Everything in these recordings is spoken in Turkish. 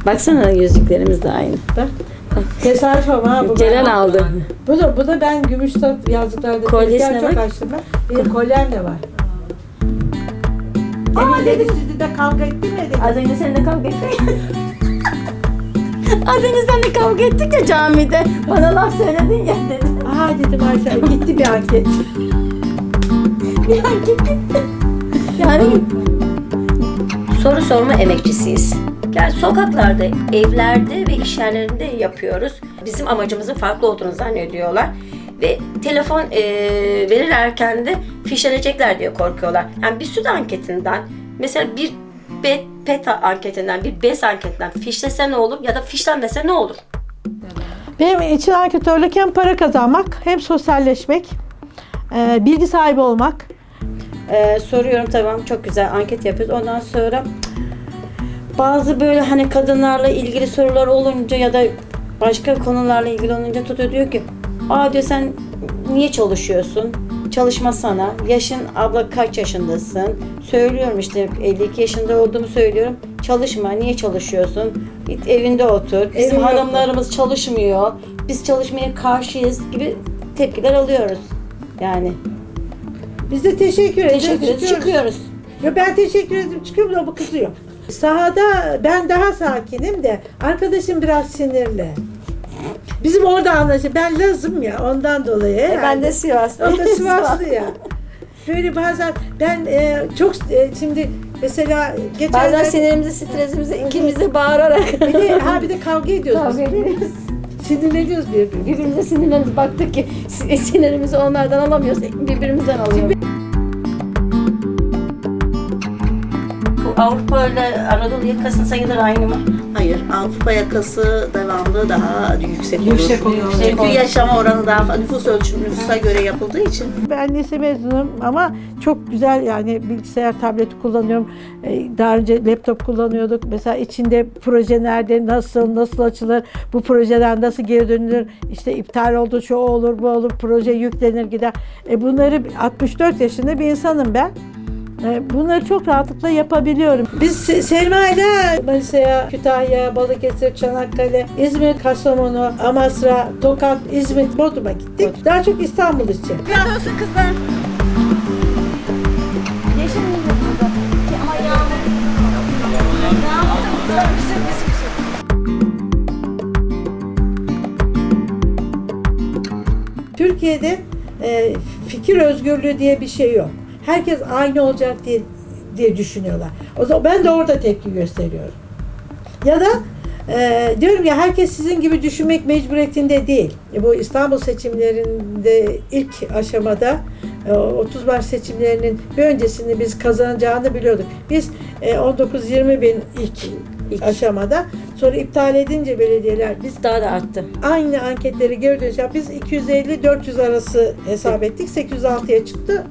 Baksana yüzüklerimiz de aynı. Bak. Tesadüf ama bu. Ceren aldı. Bu da ben gümüş yazdıklarda Kolyesine çok bak. açtım ben. Benim kolyem de var. Demin dedi sizi de kavga etti mi dedi. Az önce seninle kavga ettik. Az önce seninle kavga ettik ya camide. Bana laf söyledin ya dedim. Aha dedim Ayşe gitti bir anket. Bir anket gitti. Yani Soru sorma emekçisiyiz. Yani sokaklarda, evlerde ve iş yerlerinde yapıyoruz. Bizim amacımızın farklı olduğunu zannediyorlar. Ve telefon verirlerken de fişlenecekler diye korkuyorlar. Yani bir süt anketinden, mesela bir PET anketinden, bir BES anketinden fişlese ne olur ya da fişlenmese ne olur? Benim için anketörlük hem para kazanmak hem sosyalleşmek, bilgi sahibi olmak. soruyorum, tamam, çok güzel anket yapıyoruz. Ondan sonra bazı böyle hani kadınlarla ilgili sorular olunca ya da başka konularla ilgili olunca tutuyor diyor ki diyor sen niye çalışıyorsun? Çalışmasana. Yaşın abla kaç yaşındasın? Söylüyorum işte 52 yaşında olduğumu söylüyorum. Çalışma. Niye çalışıyorsun? Git evinde otur. Bizim Evin hanımlarımız çalışmıyor. Biz çalışmaya karşıyız gibi tepkiler alıyoruz. Yani Biz de teşekkür ederiz. teşekkür ederiz, çıkıyoruz. Ya ben teşekkür ederim çıkıyorum da bu kızıyor. Sahada ben daha sakinim de arkadaşım biraz sinirli. Bizim orada anlaşılıyor. Ben Lazım ya ondan dolayı. Ben de Sivaslıyım. O da Sivaslı ya. Böyle bazen ben çok şimdi mesela geçen Bazen sinirimizi, stresimizi ikimiz de bağırarak bir de kavga ediyoruz. kavga ediyoruz. Sinirleniyoruz birbirimize. Birbirimize sinirleniyoruz. Baktık ki sinirimizi onlardan alamıyoruz. Birbirimizden alıyoruz. Bu Avrupa ile Anadolu yakasının sayıları aynı mı? Hayır, Avrupa yakası devamlı daha yüksek olur. Yüksek oluyor. Çünkü yaşama oranı daha fazla, nüfus ölçümü nüfusa göre yapıldığı için. Ben lise mezunum ama çok güzel yani bilgisayar, tableti kullanıyorum. Daha önce laptop kullanıyorduk. Mesela içinde proje nerede, nasıl açılır, bu projeden nasıl geri dönülür, işte iptal oldu, şu olur, bu olur, proje yüklenir gider. Bunları 64 yaşında bir insanım ben. Bunları çok rahatlıkla yapabiliyorum. Biz Selma ile Manisa'ya, Kütahya, Balıkesir, Çanakkale, İzmir, Kastamonu, Amasra, Tokat, İzmit, Bodrum'a gittik. Daha çok İstanbul için. Afiyet olsun kızlar. Yeşil mi burada? Ama yağmur. Türkiye'de fikir özgürlüğü diye bir şey yok. Herkes aynı olacak diye düşünüyorlar. O zaman ben de orada tepki gösteriyorum. Ya da diyorum ya herkes sizin gibi düşünmek mecburiyetinde değil. Bu İstanbul seçimlerinde ilk aşamada 30 Mart seçimlerinin bir öncesinde biz kazanacağını biliyorduk. Biz 19-20 bin ilk aşamada, sonra iptal edince belediyeler biz Daha da arttı. aynı anketleri geri dönüş yaptık. Biz 250-400 arası hesap ettik. 806'ya çıktı.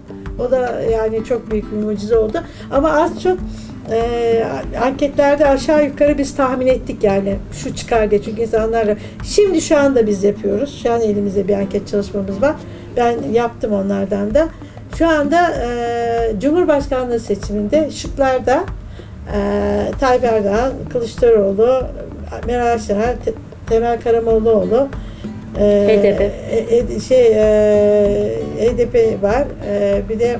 O da yani çok büyük bir mucize oldu. Ama az çok anketlerde aşağı yukarı biz tahmin ettik yani şu çıkar diye. Çünkü insanlarla şimdi şu anda biz yapıyoruz. Şu an elimizde bir anket çalışmamız var. Ben yaptım onlardan da. Şu anda Cumhurbaşkanlığı seçiminde şıklarda Tayyip Erdoğan, Kılıçdaroğlu, Meral Akşener, Temel Karamollaoğlu, HDP. HDP var. Bir de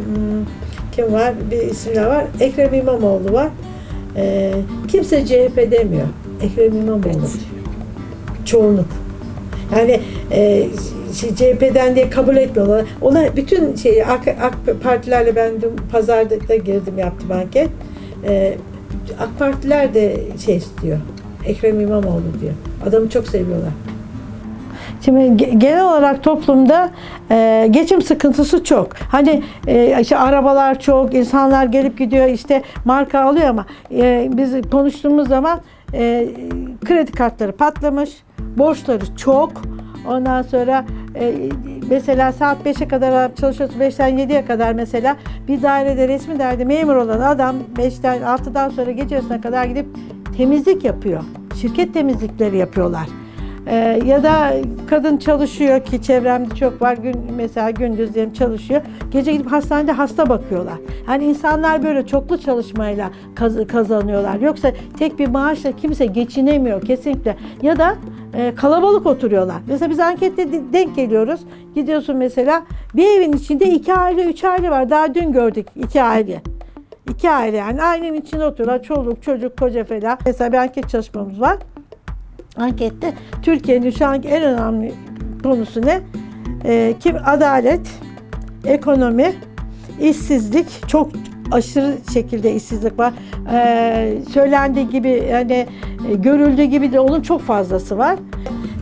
kim var? Bir isimler var. Ekrem İmamoğlu var. Kimse CHP demiyor. Ekrem İmamoğlu. Evet. Çoğunluk. Yani CHP'den diye kabul etmiyorlar. Ona bütün AK partilerle ben dün pazarda girdim, yaptım anket. AK Partiler de istiyor. Ekrem İmamoğlu diyor. Adamı çok seviyorlar. Şimdi genel olarak toplumda geçim sıkıntısı çok. Hani işte arabalar çok, insanlar gelip gidiyor, işte marka alıyor ama biz konuştuğumuz zaman kredi kartları patlamış, borçları çok. Ondan sonra mesela saat 5'e kadar çalışıyorsun, 5'ten 7'ye kadar mesela bir dairede, resmi dairede memur olan adam 5'ten 6'dan sonra gece yarısına kadar gidip temizlik yapıyor. Şirket temizlikleri yapıyorlar. Ya da kadın çalışıyor ki çevremde çok var. Mesela gündüz diyelim çalışıyor. Gece gidip hastanede hasta bakıyorlar. Yani insanlar böyle çoklu çalışmayla kazanıyorlar. Yoksa tek bir maaşla kimse geçinemiyor kesinlikle. Ya da kalabalık oturuyorlar. Mesela biz ankette denk geliyoruz. Gidiyorsun mesela bir evin içinde 2 aile 3 aile var. Daha dün gördük 2 aile. 2 aile yani aynı evin içinde oturuyorlar. Çoluk, çocuk, koca falan. Mesela bir anket çalışmamız var. Ankette Türkiye'nin şu anki en önemli konusu ne? Adalet, ekonomi, işsizlik, çok aşırı şekilde işsizlik var. Söylendiği gibi yani görüldüğü gibi de onun çok fazlası var.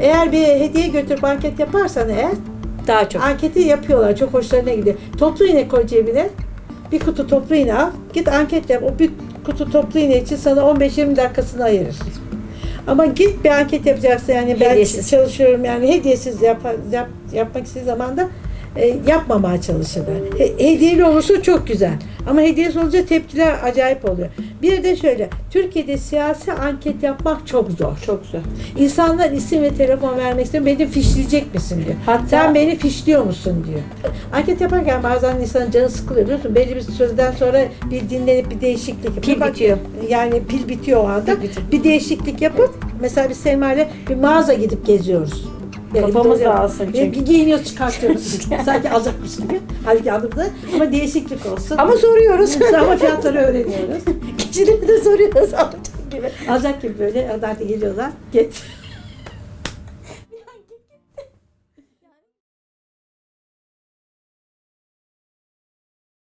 Eğer bir hediye götürüp anket yaparsan eğer Daha çok. anketi yapıyorlar. Çok hoşlarına gidiyor. Toplu iğne koy cebine. Bir kutu toplu iğne al. Git anket yap. O bir kutu toplu iğne için sana 15-20 dakikasını ayırır. Ama git bir anket yapacaksın yani ben Hediyesiz. çalışıyorum yani hediyesiz yapmak istediği zaman da yapmamaya çalışırlar. Hediyeli olursa çok güzel. Ama hediyesiz olunca tepkiler acayip oluyor. Bir de şöyle, Türkiye'de siyasi anket yapmak çok zor. Çok zor. İnsanlar isim ve telefon vermek istiyor. Beni fişleyecek misin diyor. Hatta- Sen beni fişliyor musun diyor. Anket yaparken bazen insanın canı sıkılıyor biliyor musun? Belli bir süreden sonra bir dinlenip bir değişiklik yapıyor. Pil bitiyor. Yani pil bitiyor o anda. Pil bitiyor. Bir değişiklik yapıp mesela biz Selma ile bir mağaza gidip geziyoruz. Kafamız bir dağılsın çünkü. Bir giyiniyoruz çıkartıyoruz. Sanki alacakmış gibi. Halbuki alımda ama değişiklik olsun. Ama soruyoruz. Ama fiyatları öğreniyoruz. Kişilere de soruyoruz alacak gibi. Alacak gibi böyle. Hadi geliyorlar. Get.